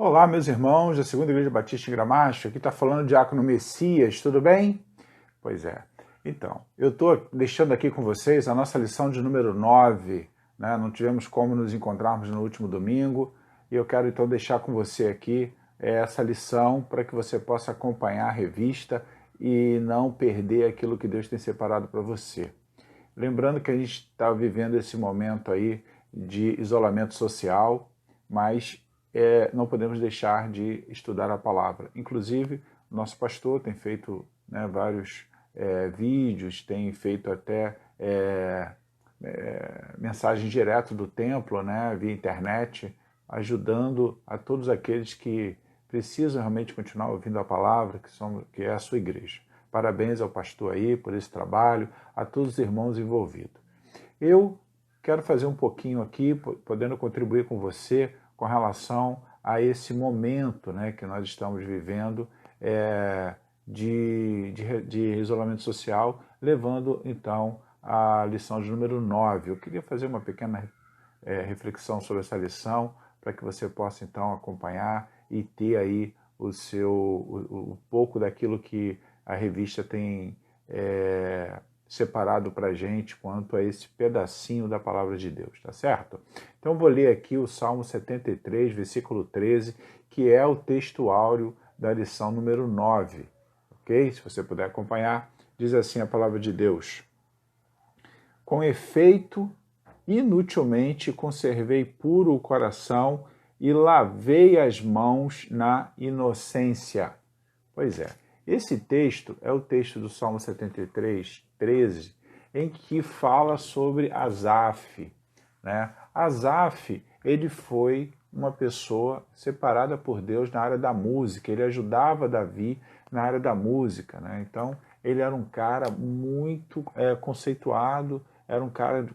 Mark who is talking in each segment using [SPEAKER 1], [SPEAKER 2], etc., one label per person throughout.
[SPEAKER 1] Olá, meus irmãos da Segunda Igreja Batista em Gramacho. Aqui está falando o Diácono Messias, tudo bem? Pois é. Então, eu estou deixando aqui com vocês a nossa lição de número 9. Né? Não tivemos como nos encontrarmos no último domingo, e eu quero então deixar com você aqui essa lição para que você possa acompanhar a revista e não perder aquilo que Deus tem separado para você. Lembrando que a gente está vivendo esse momento aí de isolamento social, mas não podemos deixar de estudar a palavra. Inclusive, nosso pastor tem feito vários vídeos, tem feito até mensagem direto do templo, via internet, ajudando a todos aqueles que precisam realmente continuar ouvindo a palavra, que é a sua igreja. Parabéns ao pastor aí por esse trabalho, a todos os irmãos envolvidos. Eu quero fazer um pouquinho aqui, podendo contribuir com você com relação a esse momento que nós estamos vivendo de isolamento social, levando então a lição de número 9. Eu queria fazer uma pequena reflexão sobre essa lição, para que você possa então acompanhar e ter aí o pouco daquilo que a revista tem separado para a gente quanto a esse pedacinho da palavra de Deus, tá certo? Então vou ler aqui o Salmo 73, versículo 13, que é o texto áureo da lição número 9, ok? Se você puder acompanhar, diz assim a palavra de Deus: com efeito, inutilmente conservei puro o coração e lavei as mãos na inocência. Pois é, esse texto é o texto do Salmo 73, 13, em que fala sobre Asaf. Asaf, ele foi uma pessoa separada por Deus na área da música, ele ajudava Davi na área da música. Então, ele era um cara muito conceituado, era um cara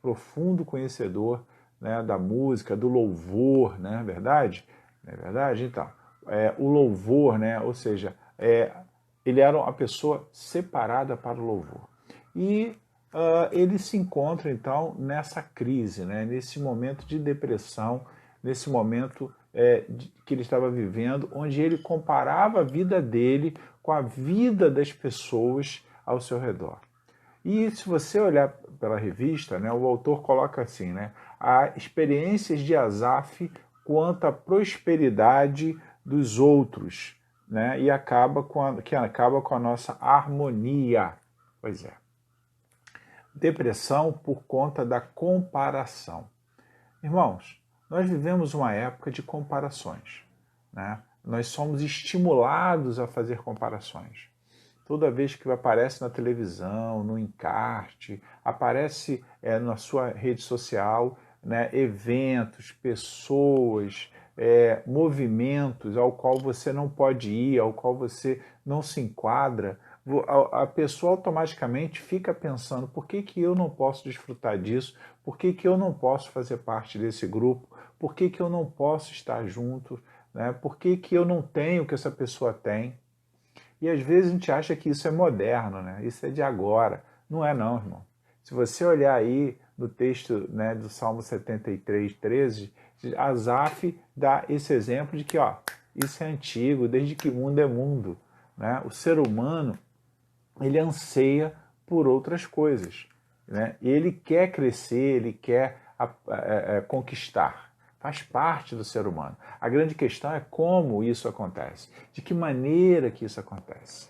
[SPEAKER 1] profundo conhecedor da música, do louvor, não é verdade? Não é verdade? Então, o louvor, ou seja, ele era uma pessoa separada para o louvor. E ele se encontra, então, nessa crise, nesse momento de depressão, nesse momento que ele estava vivendo, onde ele comparava a vida dele com a vida das pessoas ao seu redor. E se você olhar pela revista, o autor coloca assim, há experiências de Asaf quanto à prosperidade dos outros, e que acaba com a nossa harmonia. Pois é. Depressão por conta da comparação. Irmãos, nós vivemos uma época de comparações. Nós somos estimulados a fazer comparações. Toda vez que aparece na televisão, no encarte, aparece na sua rede social, eventos, pessoas, movimentos ao qual você não pode ir, ao qual você não se enquadra, a pessoa automaticamente fica pensando: por que eu não posso desfrutar disso? Por que eu não posso fazer parte desse grupo? Por que eu não posso estar junto? Por que eu não tenho o que essa pessoa tem? E às vezes a gente acha que isso é moderno, isso é de agora. Não é não, irmão. Se você olhar aí no texto do Salmo 73, 13, Asaf dá esse exemplo de que isso é antigo, desde que mundo é mundo. O ser humano, ele anseia por outras coisas. Ele quer crescer, ele quer conquistar. Faz parte do ser humano. A grande questão é como isso acontece, de que maneira que isso acontece.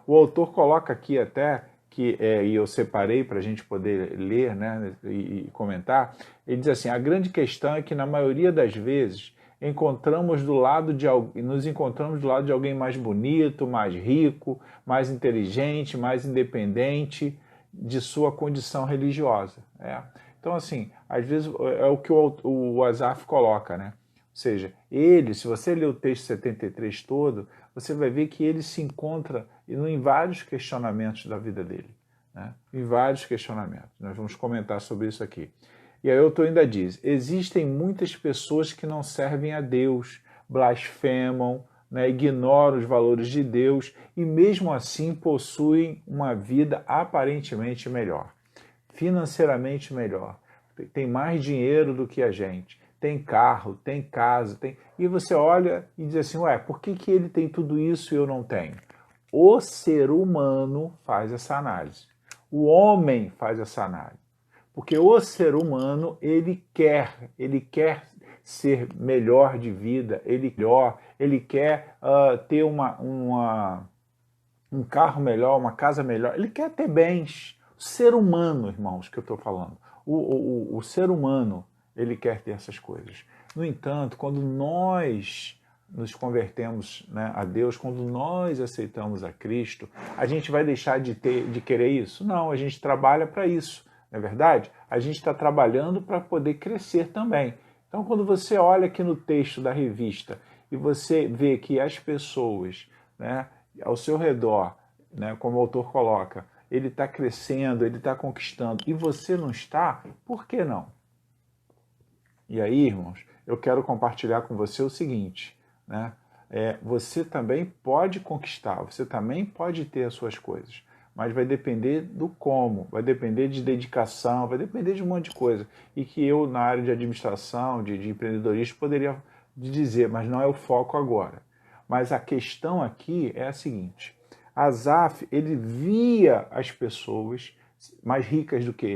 [SPEAKER 1] O autor coloca aqui até, e eu separei para a gente poder ler e comentar, ele diz assim: a grande questão é que na maioria das vezes nos encontramos do lado de alguém mais bonito, mais rico, mais inteligente, mais independente de sua condição religiosa. Então, assim, às vezes é o que o Asaf coloca, Ou seja, ele, se você ler o texto 73 todo, você vai ver que ele se encontra em vários questionamentos da vida dele. Em vários questionamentos. Nós vamos comentar sobre isso aqui. E aí o autor ainda diz: existem muitas pessoas que não servem a Deus, blasfemam, ignoram os valores de Deus e mesmo assim possuem uma vida aparentemente melhor, financeiramente melhor, tem mais dinheiro do que a gente, tem carro, tem casa, e você olha e diz assim, ué, por que ele tem tudo isso e eu não tenho? O ser humano faz essa análise. O homem faz essa análise. Porque o ser humano, ele quer ser melhor de vida, ele quer ter um carro melhor, uma casa melhor, ele quer ter bens. O ser humano, irmãos, que eu estou falando, o ser humano, ele quer ter essas coisas. No entanto, quando nós nos convertemos, né, a Deus, quando nós aceitamos a Cristo, a gente vai deixar de querer isso? Não, a gente trabalha para isso, não é verdade? A gente está trabalhando para poder crescer também. Então, quando você olha aqui no texto da revista e você vê que as pessoas, né, ao seu redor, né, como o autor coloca, ele está crescendo, ele está conquistando, e você não está, por que não? E aí, irmãos, eu quero compartilhar com você o seguinte, né? Você também pode conquistar, você também pode ter as suas coisas, mas vai depender do como, vai depender de dedicação, vai depender de um monte de coisa, e que eu, na área de administração, de empreendedorismo, poderia dizer, mas não é o foco agora. Mas a questão aqui é a seguinte, Asaf, ele via as pessoas mais ricas do que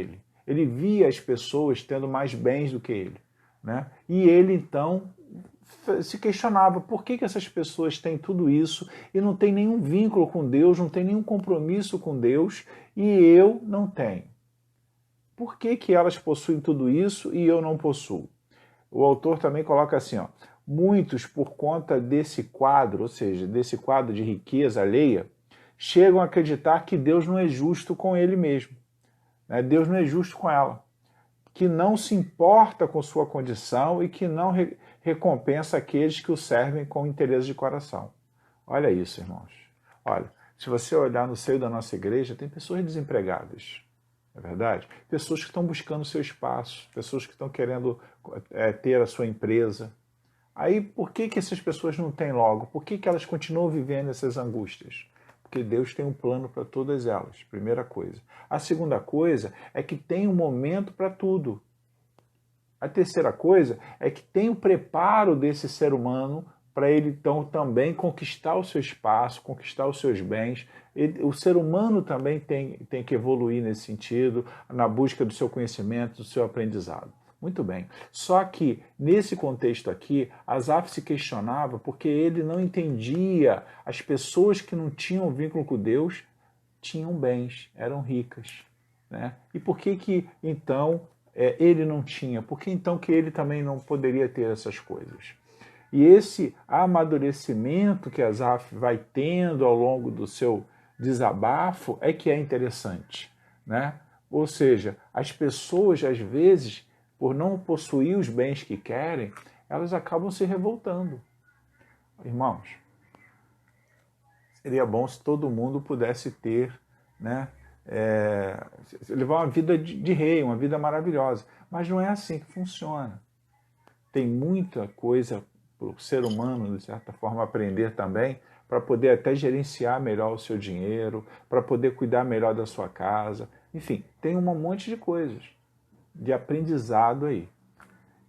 [SPEAKER 1] ele via as pessoas tendo mais bens do que ele, né? E ele, então, se questionava por que essas pessoas têm tudo isso e não tem nenhum vínculo com Deus, não tem nenhum compromisso com Deus, e eu não tenho. Por que elas possuem tudo isso e eu não possuo? O autor também coloca assim, ó, muitos, por conta desse quadro, ou seja, desse quadro de riqueza alheia, chegam a acreditar que Deus não é justo com ele mesmo. Né? Deus não é justo com ela. Que não se importa com sua condição e que não recompensa aqueles que o servem com interesse de coração. Olha isso, irmãos. Olha, se você olhar no seio da nossa igreja, tem pessoas desempregadas, não é verdade? Pessoas que estão buscando seu espaço, pessoas que estão querendo ter a sua empresa. Aí, por que essas pessoas não têm logo? Por que elas continuam vivendo essas angústias? Porque Deus tem um plano para todas elas, primeira coisa. A segunda coisa é que tem um momento para tudo. A terceira coisa é que tem o preparo desse ser humano para ele, então, também conquistar o seu espaço, conquistar os seus bens. O ser humano também tem que evoluir nesse sentido, na busca do seu conhecimento, do seu aprendizado. Muito bem. Só que, nesse contexto aqui, Asaf se questionava porque ele não entendia as pessoas que não tinham vínculo com Deus tinham bens, eram ricas. Né? E por que então, ele não tinha? Por que então que ele também não poderia ter essas coisas? E esse amadurecimento que Asaf vai tendo ao longo do seu desabafo é que é interessante. Né? Ou seja, as pessoas, às vezes, por não possuir os bens que querem, elas acabam se revoltando. Irmãos, seria bom se todo mundo pudesse ter, né, levar uma vida de rei, uma vida maravilhosa. Mas não é assim que funciona. Tem muita coisa para o ser humano, de certa forma, aprender também, para poder até gerenciar melhor o seu dinheiro, para poder cuidar melhor da sua casa. Enfim, tem um monte de coisas de aprendizado aí.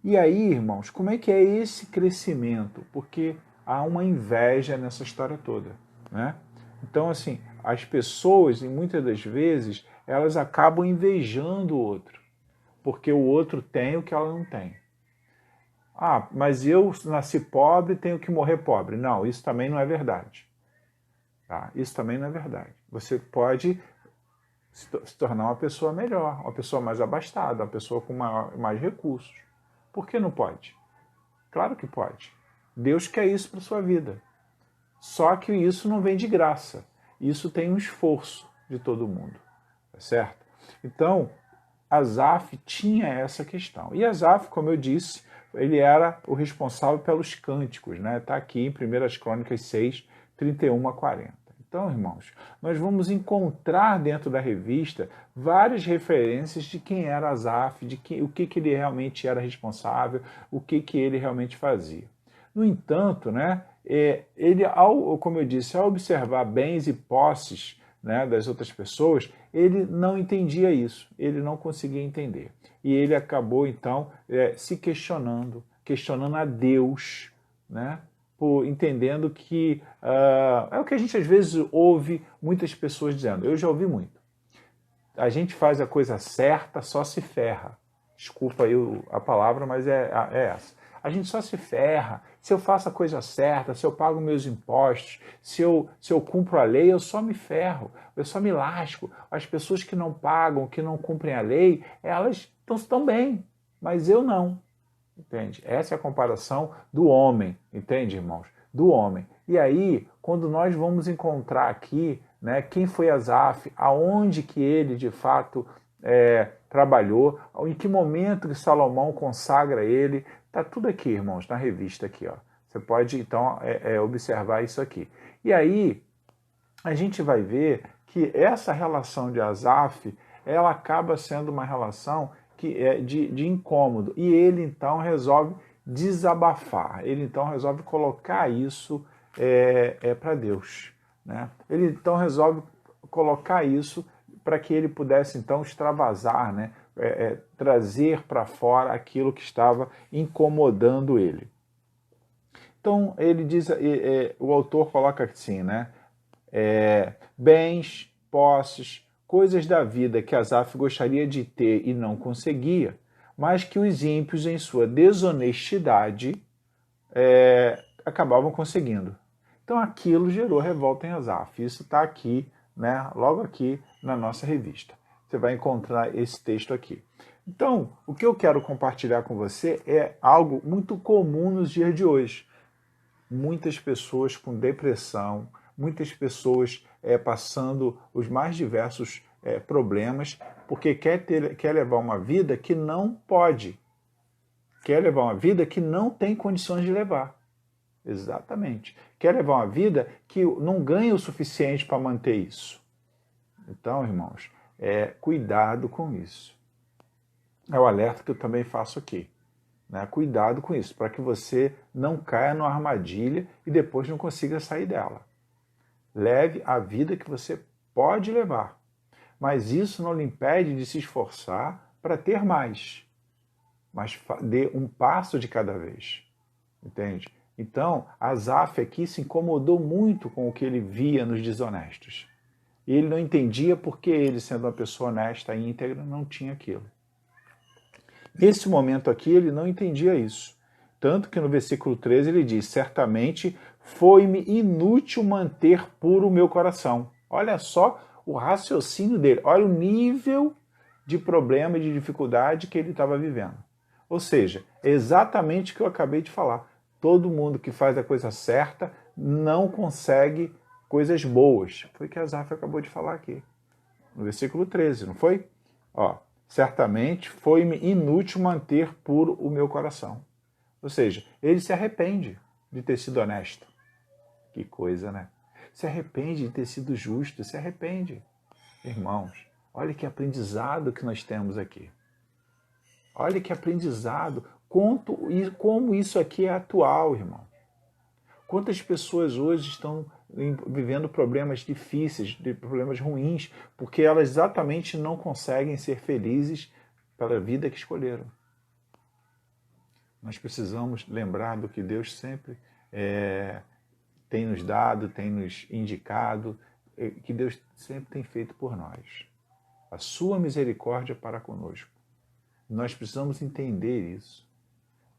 [SPEAKER 1] E aí, irmãos, como é que é esse crescimento? Porque há uma inveja nessa história toda, né? Então, assim, as pessoas, e muitas das vezes, elas acabam invejando o outro, porque o outro tem o que ela não tem. Ah, mas eu nasci pobre, tenho que morrer pobre. Não, isso também não é verdade. Tá? Isso também não é verdade. Você pode se tornar uma pessoa melhor, uma pessoa mais abastada, uma pessoa com mais recursos. Por que não pode? Claro que pode. Deus quer isso para a sua vida. Só que isso não vem de graça. Isso tem um esforço de todo mundo. Tá certo? Então, Asaf tinha essa questão. E Asaf, como eu disse, ele era o responsável pelos cânticos. Né? Está aqui em 1 Crônicas 6, 31 a 40. Então, irmãos, nós vamos encontrar dentro da revista várias referências de quem era Asaf, o que ele realmente era responsável, o que ele realmente fazia. No entanto, né, ele, como eu disse, ao observar bens e posses, né, das outras pessoas, ele não entendia isso, ele não conseguia entender. E ele acabou, então, se questionando a Deus, né, entendendo que é o que a gente às vezes ouve muitas pessoas dizendo, eu já ouvi muito. A gente faz a coisa certa, só se ferra. Desculpa aí a palavra, mas é essa. A gente só se ferra. Se eu faço a coisa certa, se eu pago meus impostos, se eu cumpro a lei, eu só me ferro, eu só me lasco. As pessoas que não pagam, que não cumprem a lei, elas estão bem, mas eu não. Entende? Essa é a comparação do homem, entende, irmãos? Do homem. E aí, quando nós vamos encontrar aqui, né, quem foi Asaf, aonde que ele de fato trabalhou, em que momento que Salomão consagra ele, tá tudo aqui, irmãos, na revista aqui, ó. Você pode então observar isso aqui. E aí a gente vai ver que essa relação de Asaf, ela acaba sendo uma relação que é de incômodo. E ele então resolve desabafar. Ele então resolve colocar isso para Deus, né? Ele então resolve colocar isso para que ele pudesse então extravasar, né? Trazer para fora aquilo que estava incomodando ele. Então ele diz, o autor coloca assim, né? Bens, posses, coisas da vida que Asaf gostaria de ter e não conseguia, mas que os ímpios, em sua desonestidade, acabavam conseguindo. Então aquilo gerou revolta em Asaf. Isso está aqui, né, logo aqui na nossa revista. Você vai encontrar esse texto aqui. Então, o que eu quero compartilhar com você é algo muito comum nos dias de hoje. Muitas pessoas com depressão, muitas pessoas passando os mais diversos problemas, porque quer levar uma vida que não pode, quer levar uma vida que não tem condições de levar. Exatamente. Quer levar uma vida que não ganha o suficiente para manter isso. Então, irmãos, cuidado com isso. É o alerta que eu também faço aqui. Né? Cuidado com isso, para que você não caia numa armadilha e depois não consiga sair dela. Leve a vida que você pode levar. Mas isso não lhe impede de se esforçar para ter mais. Mas dê um passo de cada vez. Entende? Então, Asaf aqui se incomodou muito com o que ele via nos desonestos. E ele não entendia porque ele, sendo uma pessoa honesta e íntegra, não tinha aquilo. Nesse momento aqui, ele não entendia isso. Tanto que no versículo 13 ele diz, certamente foi-me inútil manter puro o meu coração. Olha só o raciocínio dele, olha o nível de problema e de dificuldade que ele estava vivendo. Ou seja, é exatamente o que eu acabei de falar. Todo mundo que faz a coisa certa não consegue coisas boas. Foi o que Asaf acabou de falar aqui. No versículo 13, não foi? Ó, certamente foi-me inútil manter puro o meu coração. Ou seja, ele se arrepende de ter sido honesto. Que coisa, né? Se arrepende de ter sido justo, se arrepende. Irmãos, olha que aprendizado que nós temos aqui. Olha que aprendizado, como isso aqui é atual, irmão. Quantas pessoas hoje estão vivendo problemas difíceis, problemas ruins, porque elas exatamente não conseguem ser felizes pela vida que escolheram. Nós precisamos lembrar do que Deus sempre tem nos dado, tem nos indicado, que Deus sempre tem feito por nós. A sua misericórdia para conosco. Nós precisamos entender isso.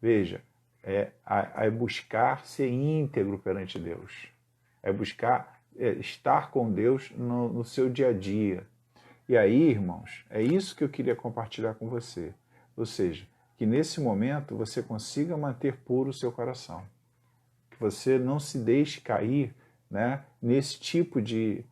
[SPEAKER 1] Veja, é buscar ser íntegro perante Deus. É buscar estar com Deus no seu dia a dia. E aí, irmãos, é isso que eu queria compartilhar com você. Ou seja, que nesse momento você consiga manter puro o seu coração. Que você não se deixe cair, né, nesse tipo de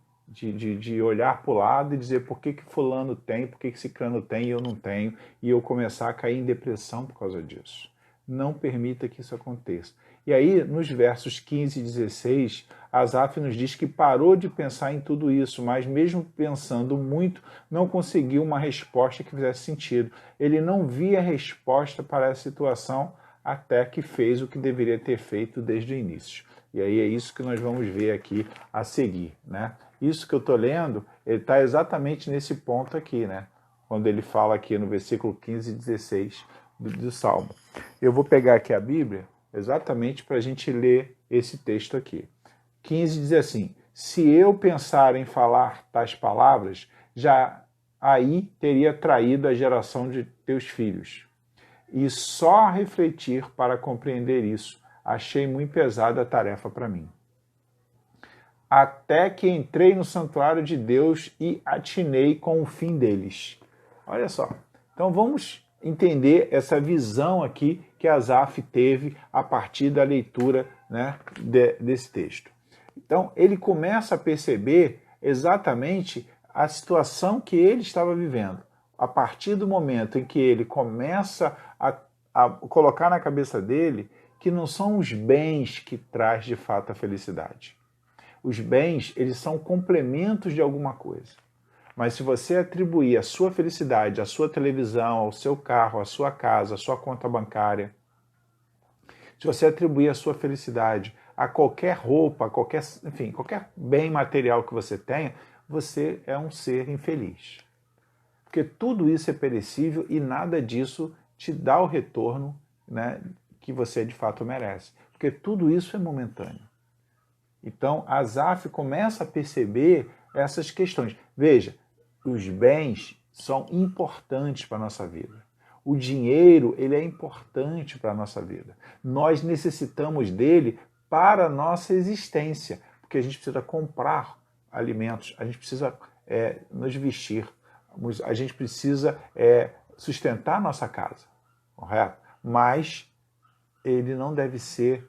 [SPEAKER 1] olhar para o lado e dizer por que fulano tem, por que ciclano tem e eu não tenho, e eu começar a cair em depressão por causa disso. Não permita que isso aconteça. E aí, nos versos 15 e 16, Asaf nos diz que parou de pensar em tudo isso, mas mesmo pensando muito, não conseguiu uma resposta que fizesse sentido. Ele não via resposta para essa situação até que fez o que deveria ter feito desde o início. E aí é isso que nós vamos ver aqui a seguir, né? isso que eu estou lendo, ele está exatamente nesse ponto aqui, né? Quando ele fala aqui no versículo 15 e 16 do Salmo. Eu vou pegar aqui a Bíblia exatamente para a gente ler esse texto aqui. 15 diz assim: se eu pensar em falar tais palavras, já aí teria traído a geração de teus filhos. E só refletir para compreender isso, achei muito pesada a tarefa para mim. Até que entrei no santuário de Deus e atinei com o fim deles. Olha só. Então vamos entender essa visão aqui que Asaf teve a partir da leitura, né, desse texto. Então ele começa a perceber exatamente a situação que ele estava vivendo. A partir do momento em que ele começa a colocar na cabeça dele que não são os bens que traz de fato a felicidade. Os bens, eles são complementos de alguma coisa. Mas se você atribuir a sua felicidade, à sua televisão, ao seu carro, à sua casa, à sua conta bancária, se você atribuir a sua felicidade a qualquer roupa, enfim, qualquer bem material que você tenha, você é um ser infeliz. Porque tudo isso é perecível e nada disso te dá o retorno, né, que você de fato merece. Porque tudo isso é momentâneo. Então, Asaf começa a perceber essas questões. Veja, os bens são importantes para a nossa vida. O dinheiro, ele é importante para a nossa vida. Nós necessitamos dele para a nossa existência, porque a gente precisa comprar alimentos, a gente precisa nos vestir, a gente precisa sustentar a nossa casa, correto? Mas ele não deve ser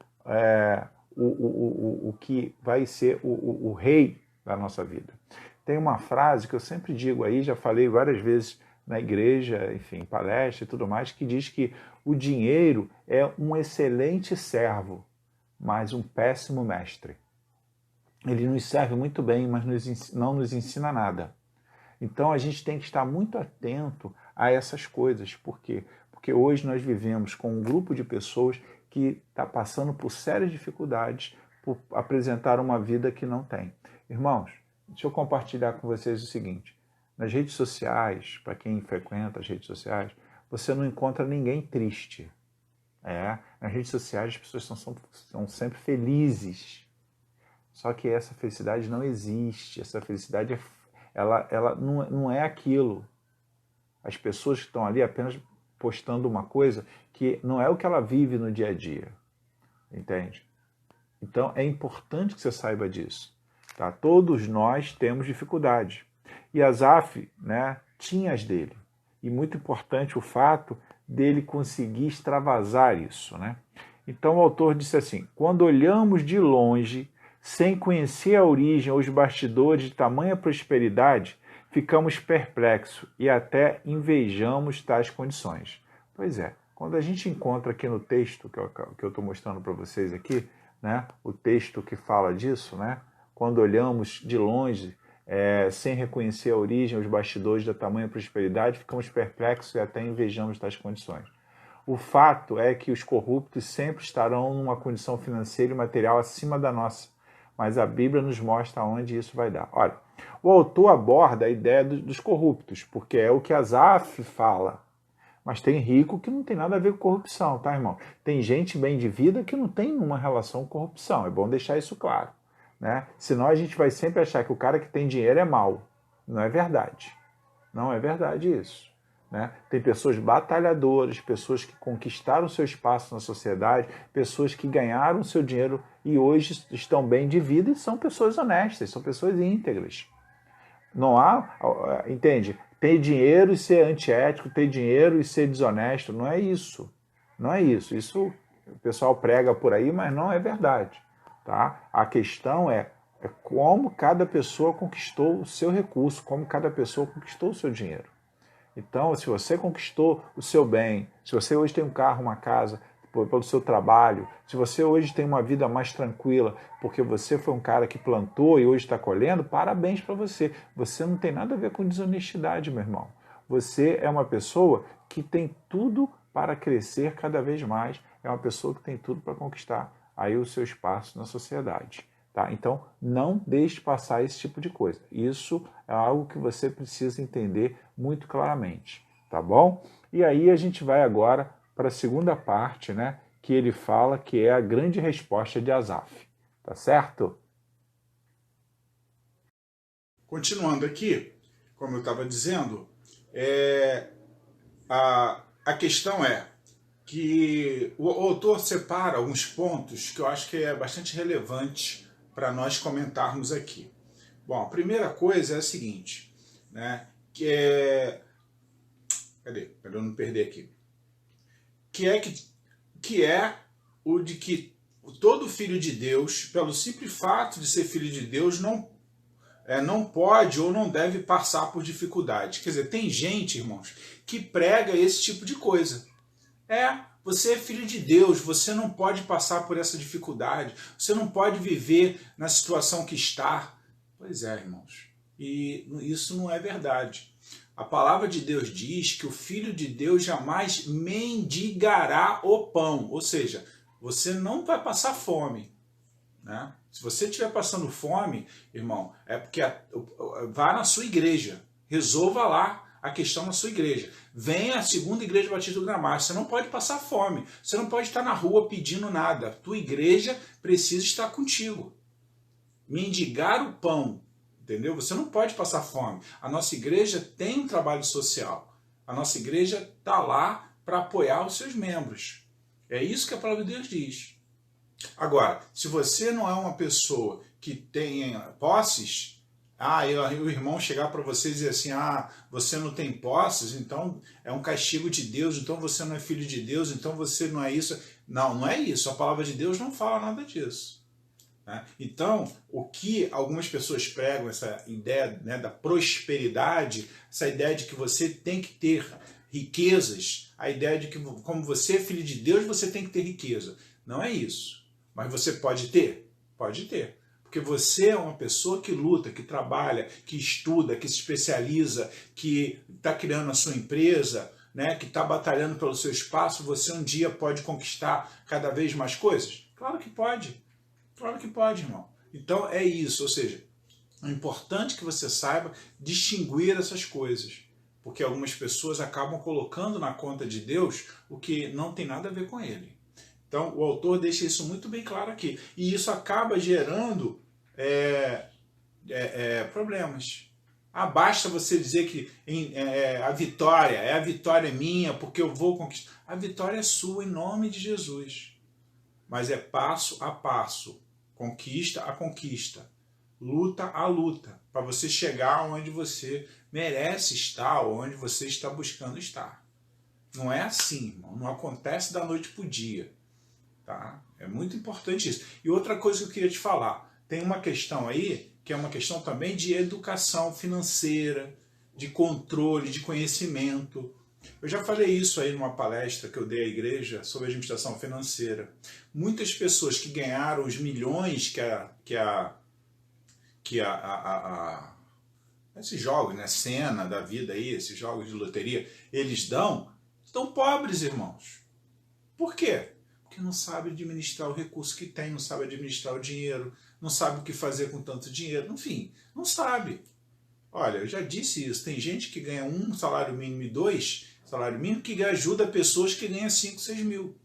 [SPEAKER 1] o que vai ser o rei da nossa vida. Tem uma frase que eu sempre digo aí, já falei várias vezes na igreja, enfim, palestra e tudo mais, que diz que o dinheiro é um excelente servo, mas um péssimo mestre. Ele nos serve muito bem, mas não nos ensina nada. Então a gente tem que estar muito atento a essas coisas. Por quê? Porque hoje nós vivemos com um grupo de pessoas que está passando por sérias dificuldades por apresentar uma vida que não tem. Irmãos, deixa eu compartilhar com vocês o seguinte. Nas redes sociais, para quem frequenta as redes sociais, você não encontra ninguém triste. Nas redes sociais as pessoas são sempre felizes. Só que essa felicidade não existe. Essa felicidade ela não é aquilo. As pessoas que estão ali apenas postando uma coisa que não é o que ela vive no dia a dia. Entende? Então é importante que você saiba disso. Tá? Todos nós temos dificuldade. E Asaf, né, tinha as dele. E muito importante o fato dele conseguir extravasar isso. Né? Então o autor disse assim: quando olhamos de longe, sem conhecer a origem ou os bastidores de tamanha prosperidade, ficamos perplexos e até invejamos tais condições. Pois é, quando a gente encontra aqui no texto que eu estou mostrando para vocês aqui, né, o texto que fala disso, né, quando olhamos de longe, sem reconhecer a origem, os bastidores da tamanha prosperidade, ficamos perplexos e até invejamos tais condições. O fato é que os corruptos sempre estarão numa condição financeira e material acima da nossa, mas a Bíblia nos mostra onde isso vai dar. Olha, o autor aborda a ideia dos corruptos, porque é o que Asaf fala. Mas tem rico que não tem nada a ver com corrupção, tá, irmão? Tem gente bem de vida que não tem uma relação com corrupção. É bom deixar isso claro. Né? Senão a gente vai sempre achar que o cara que tem dinheiro é mau. Não é verdade. Não é verdade isso. Né? Tem pessoas batalhadoras, pessoas que conquistaram seu espaço na sociedade, pessoas que ganharam seu dinheiro e hoje estão bem de vida e são pessoas honestas, são pessoas íntegras. Não há, entende? Ter dinheiro e ser antiético, ter dinheiro e ser desonesto, não é isso. Não é isso. Isso o pessoal prega por aí, mas não é verdade. Tá? A questão é como cada pessoa conquistou o seu recurso, como cada pessoa conquistou o seu dinheiro. Então, se você conquistou o seu bem, se você hoje tem um carro, uma casa, pelo seu trabalho, se você hoje tem uma vida mais tranquila, porque você foi um cara que plantou e hoje está colhendo, parabéns para você. Você não tem nada a ver com desonestidade, meu irmão. Você é uma pessoa que tem tudo para crescer cada vez mais, é uma pessoa que tem tudo para conquistar aí o seu espaço na sociedade. Tá? Então, não deixe passar esse tipo de coisa. Isso é algo que você precisa entender muito claramente, tá bom? E aí a gente vai agora para a segunda parte, né, que ele fala que é a grande resposta de Asaf, tá certo?
[SPEAKER 2] Continuando aqui, como eu estava dizendo, a questão é que o autor separa alguns pontos que eu acho que é bastante relevante para nós comentarmos aqui. Bom, a primeira coisa é a seguinte, né, que é... Cadê? Para eu não perder aqui. Que é o de que todo filho de Deus, pelo simples fato de ser filho de Deus, não pode ou não deve passar por dificuldade. Quer dizer, tem gente, irmãos, que prega esse tipo de coisa. Você é filho de Deus, você não pode passar por essa dificuldade, você não pode viver na situação que está. Pois é, irmãos, e isso não é verdade. A palavra de Deus diz que o filho de Deus jamais mendigará o pão, ou seja, você não vai passar fome, né? Se você estiver passando fome, irmão, é porque vá na sua igreja, resolva lá a questão na sua igreja. Venha à segunda igreja batista do Gramado. Você não pode passar fome, você não pode estar na rua pedindo nada. A tua igreja precisa estar contigo. Mendigar o pão, entendeu? Você não pode passar fome. A nossa igreja tem um trabalho social. A nossa igreja está lá para apoiar os seus membros. É isso que a palavra de Deus diz. Agora, se você não é uma pessoa que tem posses, e o irmão chegar para você e dizer assim, você não tem posses, então é um castigo de Deus, então você não é filho de Deus, então você não é isso. Não, não é isso. A palavra de Deus não fala nada disso. Né? Então, o que algumas pessoas pregam, essa ideia, né, da prosperidade, essa ideia de que você tem que ter riquezas, a ideia de que como você é filho de Deus, você tem que ter riqueza. Não é isso. Mas você pode ter? Pode ter. Porque você é uma pessoa que luta, que trabalha, que estuda, que se especializa, que está criando a sua empresa, né, que está batalhando pelo seu espaço. Você um dia pode conquistar cada vez mais coisas? Claro que pode. Claro que pode, irmão. Então é isso. Ou seja, é importante que você saiba distinguir essas coisas. Porque algumas pessoas acabam colocando na conta de Deus o que não tem nada a ver com ele. Então, o autor deixa isso muito bem claro aqui. E isso acaba gerando problemas. Basta você dizer que a vitória é minha, porque eu vou conquistar. A vitória é sua em nome de Jesus. Mas é passo a passo, conquista a conquista, luta a luta, para você chegar onde você merece estar, onde você está buscando estar. Não é assim, irmão. Não acontece da noite para o dia. Tá? É muito importante isso. E outra coisa que eu queria te falar, tem uma questão aí, que é uma questão também de educação financeira, de controle, de conhecimento. Eu já falei isso aí numa palestra que eu dei à igreja sobre administração financeira. Muitas pessoas que ganharam os milhões esses jogos, né, Sena da vida aí, esses jogos de loteria, eles estão pobres, irmãos. Por quê? Porque não sabe administrar o recurso que tem, não sabe administrar o dinheiro, não sabe o que fazer com tanto dinheiro, enfim, não sabe. Olha, eu já disse isso, tem gente que ganha 1 salário mínimo e 2 salário mínimo que ajuda pessoas que ganham 5, 6 mil.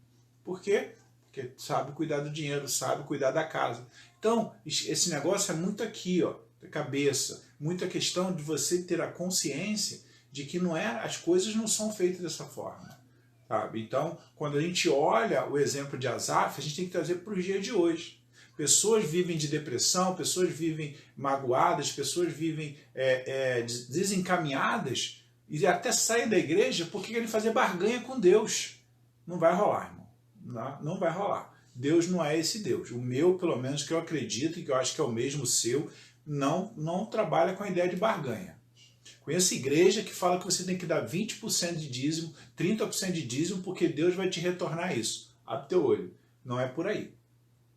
[SPEAKER 2] Por quê? Porque sabe cuidar do dinheiro, sabe cuidar da casa. Então, esse negócio é muito aqui, ó, da cabeça, muita questão de você ter a consciência de que as coisas não são feitas dessa forma. Sabe? Então, quando a gente olha o exemplo de Asaf, a gente tem que trazer para o dia de hoje. Pessoas vivem de depressão, pessoas vivem magoadas, pessoas vivem desencaminhadas e até saem da igreja porque querem fazer barganha com Deus. Não vai rolar, irmão. Não vai rolar. Deus não é esse Deus. O meu, pelo menos, que eu acredito e que eu acho que é o mesmo seu, não trabalha com a ideia de barganha. Conheço igreja que fala que você tem que dar 20% de dízimo, 30% de dízimo, porque Deus vai te retornar isso. Abre teu olho. Não é por aí.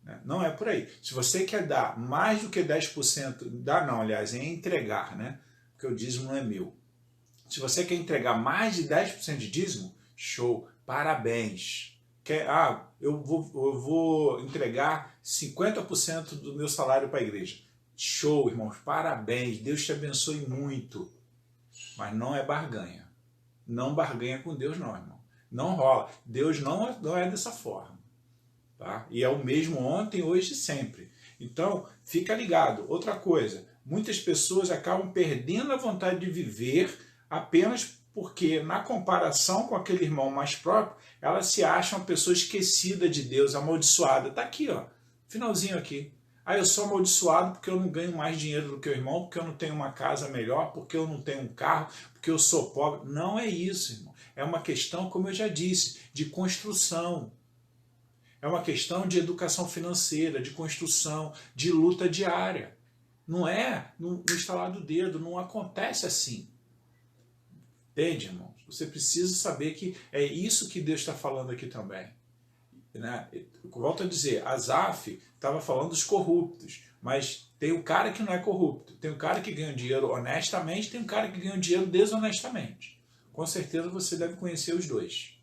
[SPEAKER 2] Né? Não é por aí. Se você quer dar mais do que 10%, é entregar, né? Porque o dízimo não é meu. Se você quer entregar mais de 10% de dízimo, show, parabéns. eu vou entregar 50% do meu salário para a igreja. Show, irmãos, parabéns, Deus te abençoe muito. Mas não é barganha. Não barganha com Deus não, irmão. Não rola. Deus não é dessa forma. Tá? E é o mesmo ontem, hoje e sempre. Então, fica ligado. Outra coisa, muitas pessoas acabam perdendo a vontade de viver apenas porque, na comparação com aquele irmão mais próprio, elas se acham uma pessoa esquecida de Deus, amaldiçoada. Está aqui, ó, finalzinho aqui. Eu sou amaldiçoado porque eu não ganho mais dinheiro do que o irmão, porque eu não tenho uma casa melhor, porque eu não tenho um carro, porque eu sou pobre. Não é isso, irmão. É uma questão, como eu já disse, de construção. É uma questão de educação financeira, de construção, de luta diária. Não é no estalar do dedo, não acontece assim. Entende, irmãos? Você precisa saber que é isso que Deus está falando aqui também. Né? Volto a dizer, Asaf estava falando dos corruptos, mas tem o cara que não é corrupto, tem o cara que ganha dinheiro honestamente, tem o cara que ganha dinheiro desonestamente. Com certeza você deve conhecer os dois.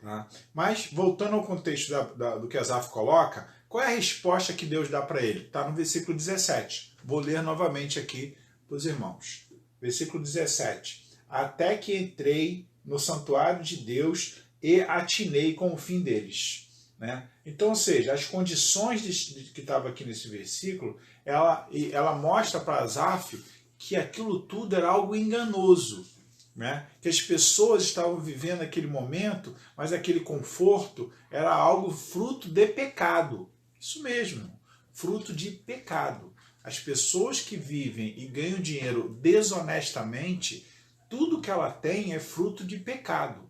[SPEAKER 2] Tá? Mas, voltando ao contexto do que Asaf coloca, qual é a resposta que Deus dá para ele? Está no versículo 17. Vou ler novamente aqui para os irmãos. Versículo 17. Até que entrei no santuário de Deus e atinei com o fim deles. Né? Então, ou seja, as condições que estava aqui nesse versículo, ela mostra para Asaf que aquilo tudo era algo enganoso. Né? Que as pessoas estavam vivendo aquele momento, mas aquele conforto era algo fruto de pecado. Isso mesmo, fruto de pecado. As pessoas que vivem e ganham dinheiro desonestamente, tudo que ela tem é fruto de pecado.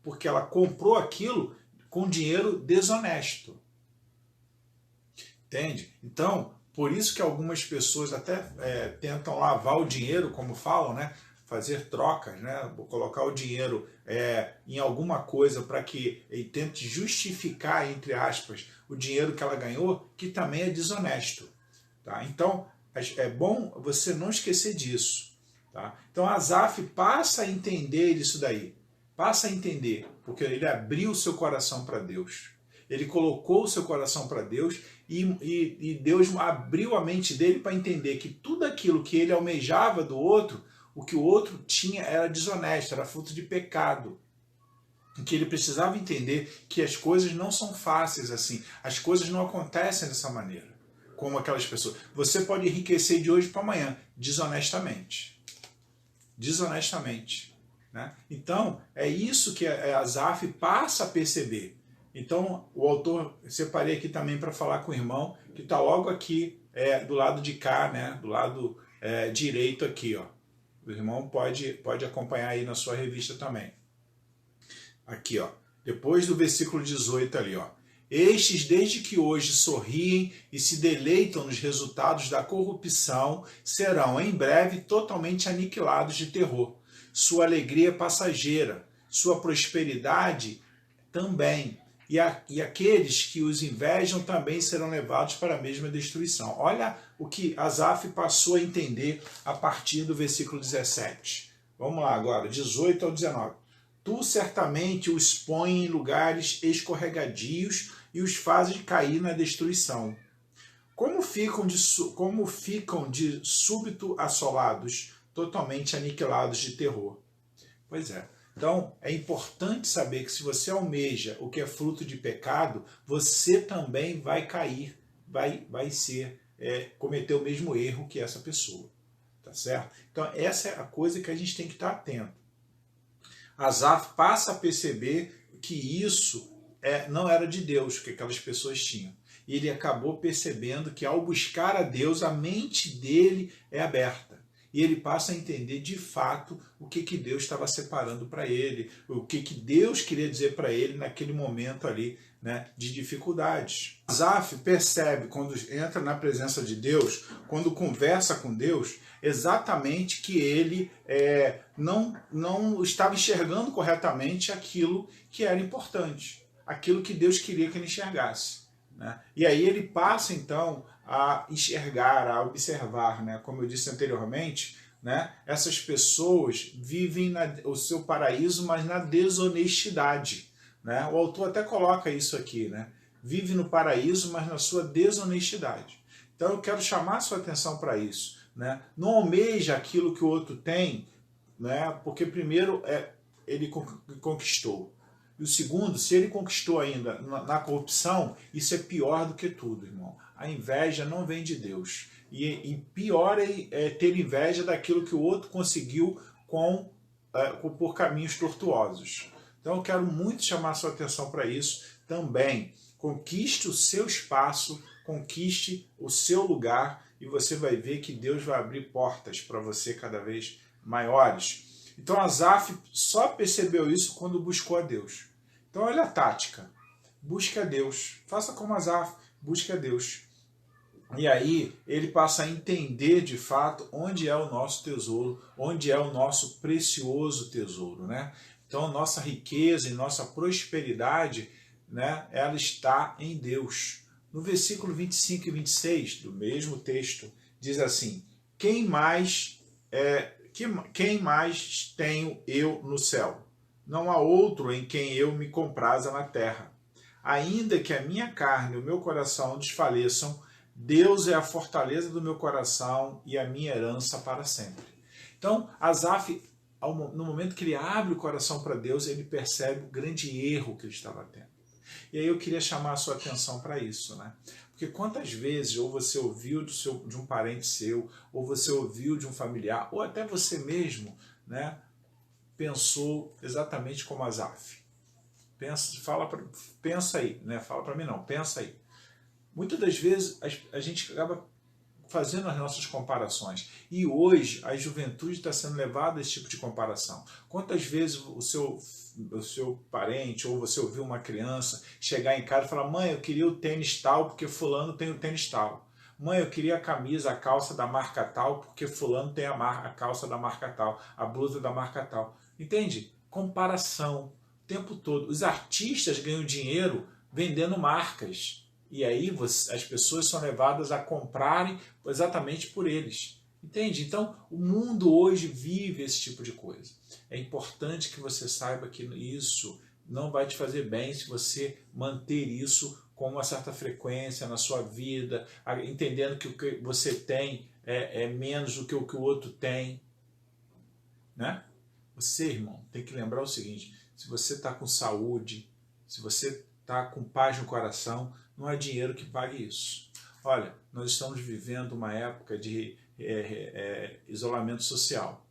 [SPEAKER 2] Porque ela comprou aquilo com dinheiro desonesto. Entende? Então, por isso que algumas pessoas até tentam lavar o dinheiro, como falam, né? Fazer trocas, né? Colocar o dinheiro em alguma coisa para que ele tente justificar, entre aspas, o dinheiro que ela ganhou, que também é desonesto. Tá? Então, é bom você não esquecer disso. Tá? Então, Asaf passa a entender isso daí. Passa a entender, porque ele abriu o seu coração para Deus. Ele colocou o seu coração para Deus e Deus abriu a mente dele para entender que tudo aquilo que ele almejava do outro, o que o outro tinha era desonesto, era fruto de pecado. Que ele precisava entender que as coisas não são fáceis assim. As coisas não acontecem dessa maneira, como aquelas pessoas. Você pode enriquecer de hoje para amanhã, desonestamente. Desonestamente. Né? Então, é isso que Asaf passa a perceber. Então, o autor, separei aqui também para falar com o irmão, que está logo aqui do lado de cá, né? Do lado direito aqui, ó. O irmão pode acompanhar aí na sua revista também. Aqui, ó. Depois do versículo 18 ali, ó. Estes, desde que hoje sorriem e se deleitam nos resultados da corrupção, serão em breve totalmente aniquilados de terror. Sua alegria é passageira, sua prosperidade também. E aqueles que os invejam também serão levados para a mesma destruição. Olha o que Asaf passou a entender a partir do versículo 17. Vamos lá agora, 18 ao 19. Tu certamente os pões em lugares escorregadios e os fazes cair na destruição. Como ficam de súbito assolados, totalmente aniquilados de terror. Pois é. Então, é importante saber que se você almeja o que é fruto de pecado, você também vai cair, vai cometer o mesmo erro que essa pessoa. Tá certo? Então, essa é a coisa que a gente tem que estar atento. Asaf passa a perceber que isso não era de Deus, que aquelas pessoas tinham. E ele acabou percebendo que ao buscar a Deus, a mente dele é aberta. E ele passa a entender de fato o que Deus estava separando para ele, o que Deus queria dizer para ele naquele momento ali, né, de dificuldades. Asaf percebe, quando entra na presença de Deus, quando conversa com Deus, exatamente que ele não estava enxergando corretamente aquilo que era importante, aquilo que Deus queria que ele enxergasse. Né? E aí ele passa então a enxergar, a observar, né? Como eu disse anteriormente, né? Essas pessoas vivem o seu paraíso, mas na desonestidade. né? O autor até coloca isso aqui, né? Vive no paraíso, mas na sua desonestidade. Então eu quero chamar a sua atenção para isso, né? Não almeja aquilo que o outro tem, né? Porque primeiro ele conquistou. E o segundo, se ele conquistou ainda na corrupção, isso é pior do que tudo, irmão. A inveja não vem de Deus. E pior é ter inveja daquilo que o outro conseguiu por caminhos tortuosos. Então eu quero muito chamar a sua atenção para isso também. Conquiste o seu espaço, conquiste o seu lugar e você vai ver que Deus vai abrir portas para você cada vez maiores. Então Asaf só percebeu isso quando buscou a Deus. Então olha a tática. Busque a Deus. Faça como Asaf, busque a Deus. E aí ele passa a entender de fato onde é o nosso tesouro, onde é o nosso precioso tesouro, né? Então nossa riqueza e nossa prosperidade, né, ela está em Deus. No versículo 25 e 26 do mesmo texto, diz assim: quem mais tenho eu no céu? Não há outro em quem eu me compraza na terra. Ainda que a minha carne e o meu coração desfaleçam, Deus é a fortaleza do meu coração e a minha herança para sempre. Então, Asaf, no momento que ele abre o coração para Deus, ele percebe o grande erro que ele estava tendo. E aí eu queria chamar a sua atenção para isso, né? Porque quantas vezes ou você ouviu de um parente seu, ou você ouviu de um familiar, ou até você mesmo, né, pensou exatamente como Asaf. Pensa aí, né? Fala para mim não, pensa aí. Muitas das vezes a gente acaba fazendo as nossas comparações. E hoje a juventude está sendo levada a esse tipo de comparação. Quantas vezes o seu parente ou você ouviu uma criança chegar em casa e falar: mãe, eu queria o tênis tal porque fulano tem o tênis tal. Mãe, eu queria a camisa, a calça da marca tal porque fulano tem a calça da marca tal, a blusa da marca tal. Entende? Comparação o tempo todo. Os artistas ganham dinheiro vendendo marcas. E aí as pessoas são levadas a comprarem exatamente por eles. Entende? Então, o mundo hoje vive esse tipo de coisa. É importante que você saiba que isso não vai te fazer bem se você manter isso com uma certa frequência na sua vida, entendendo que o que você tem é menos do que o outro tem. Né? Você, irmão, tem que lembrar o seguinte: se você está com saúde, se você está com paz no coração, não há dinheiro que pague isso. Olha, nós estamos vivendo uma época de isolamento social.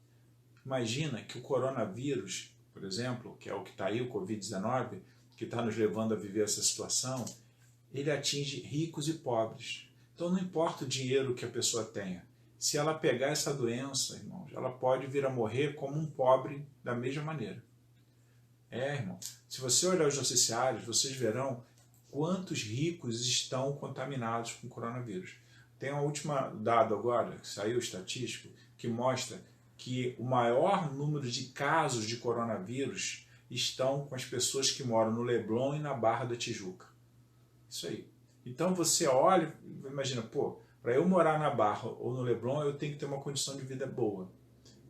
[SPEAKER 2] Imagina que o coronavírus, por exemplo, que é o que está aí, o Covid-19, que está nos levando a viver essa situação, ele atinge ricos e pobres. Então não importa o dinheiro que a pessoa tenha. Se ela pegar essa doença, irmãos, ela pode vir a morrer como um pobre da mesma maneira. Irmão, se você olhar os noticiários, vocês verão quantos ricos estão contaminados com coronavírus. Tem um último dado agora, que saiu estatístico, que mostra que o maior número de casos de coronavírus estão com as pessoas que moram no Leblon e na Barra da Tijuca. Isso aí. Então você olha, imagina, para eu morar na Barra ou no Leblon, eu tenho que ter uma condição de vida boa.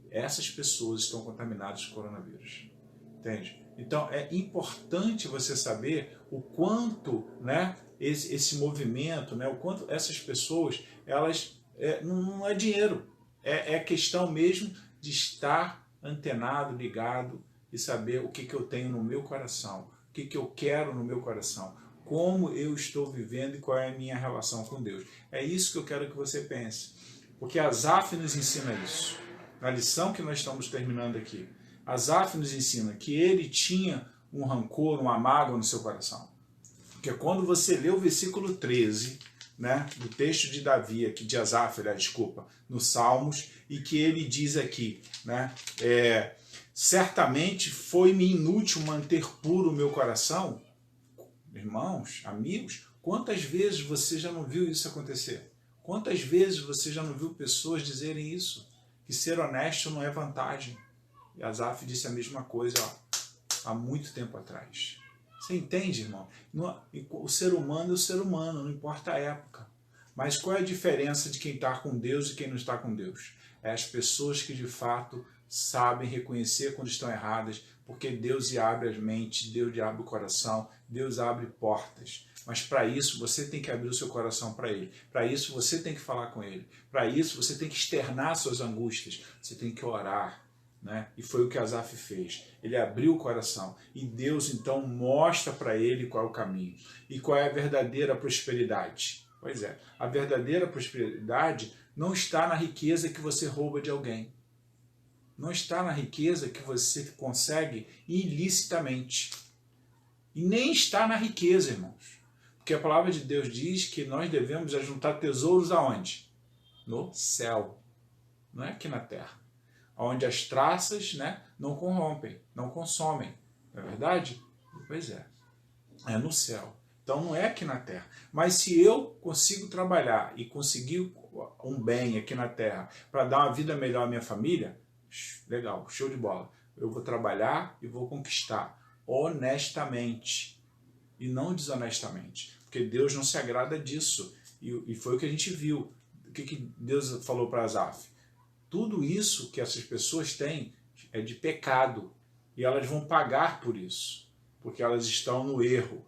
[SPEAKER 2] Essas pessoas estão contaminadas com coronavírus. Entende? Então é importante você saber o quanto, né, esse movimento, né, o quanto essas pessoas, elas não é dinheiro, é questão mesmo de estar antenado, ligado e saber o que eu tenho no meu coração, o que eu quero no meu coração, como eu estou vivendo e qual é a minha relação com Deus. É isso que eu quero que você pense, porque Asaf nos ensina isso. Na lição que nós estamos terminando aqui, Asaf nos ensina que ele tinha um rancor, uma mágoa no seu coração. Porque quando você lê o versículo 13, né, do texto de Davi, aqui, de Asaf, desculpa, nos Salmos, e que ele diz aqui, né, certamente foi-me inútil manter puro o meu coração. Irmãos, amigos, quantas vezes você já não viu isso acontecer? Quantas vezes você já não viu pessoas dizerem isso? Que ser honesto não é vantagem. E Asaf disse a mesma coisa há muito tempo atrás. Você entende, irmão? O ser humano é o ser humano, não importa a época. Mas qual é a diferença de quem está com Deus e quem não está com Deus? É as pessoas que de fato sabem reconhecer quando estão erradas, porque Deus abre as mentes, Deus abre o coração, Deus abre portas. Mas para isso você tem que abrir o seu coração para Ele. Para isso você tem que falar com Ele. Para isso você tem que externar suas angústias. Você tem que orar. Né? E foi o que Asaf fez. Ele abriu o coração. E Deus então mostra para ele qual é o caminho. E qual é a verdadeira prosperidade. Pois é, a verdadeira prosperidade não está na riqueza que você rouba de alguém. Não está na riqueza que você consegue ilicitamente. E nem está na riqueza, irmãos. Porque a palavra de Deus diz que nós devemos ajuntar tesouros aonde? No céu. Não é aqui na terra. Onde as traças, né, não corrompem, não consomem. Não é verdade? Pois é. É no céu. Então não é aqui na terra. Mas se eu consigo trabalhar e conseguir um bem aqui na terra para dar uma vida melhor à minha família, legal, show de bola. Eu vou trabalhar e vou conquistar honestamente e não desonestamente. Porque Deus não se agrada disso. E foi o que a gente viu. O que Deus falou para Asaf? Tudo isso que essas pessoas têm é de pecado. E elas vão pagar por isso. Porque elas estão no erro.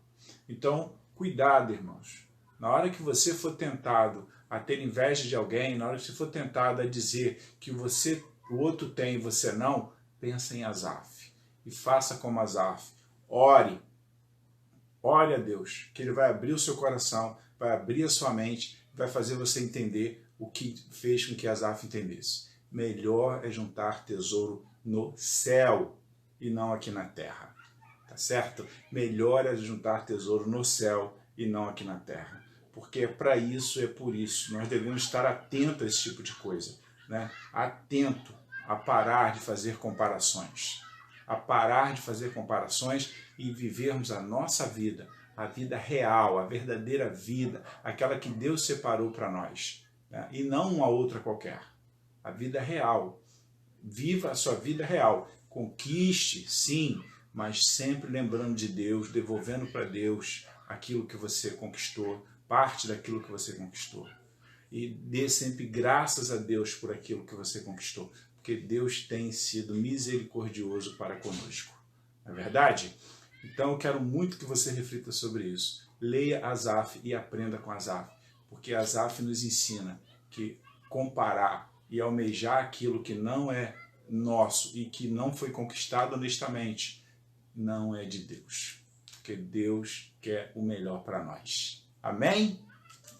[SPEAKER 2] Então, cuidado, irmãos. Na hora que você for tentado a ter inveja de alguém, na hora que você for tentado a dizer que o outro tem e você não, pensa em Asaf. E faça como Asaf. Ore. Ore a Deus, que Ele vai abrir o seu coração, vai abrir a sua mente, vai fazer você entender o que fez com que Asaf entendesse. Melhor é juntar tesouro no céu e não aqui na terra. Tá certo? Melhor é juntar tesouro no céu e não aqui na terra. Porque é para isso, é por isso. Nós devemos estar atentos a esse tipo de coisa. Né? Atento a parar de fazer comparações. A parar de fazer comparações e vivermos a nossa vida, a vida real, a verdadeira vida, aquela que Deus separou para nós. Né? E não uma outra qualquer. A vida real. Viva a sua vida real. Conquiste, sim, mas sempre lembrando de Deus, devolvendo para Deus aquilo que você conquistou, parte daquilo que você conquistou. E dê sempre graças a Deus por aquilo que você conquistou, porque Deus tem sido misericordioso para conosco. Não é verdade? Então eu quero muito que você reflita sobre isso. Leia Asaf e aprenda com Asaf, porque Asaf nos ensina que comparar e almejar aquilo que não é nosso e que não foi conquistado honestamente, não é de Deus. Porque Deus quer o melhor para nós. Amém?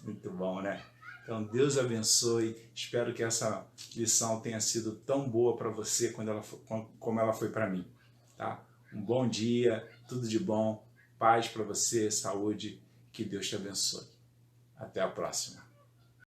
[SPEAKER 2] Muito bom, né? Então Deus abençoe. Espero que essa lição tenha sido tão boa para você como ela foi para mim. Tá? Um bom dia, tudo de bom, paz para você, saúde, que Deus te abençoe. Até a próxima.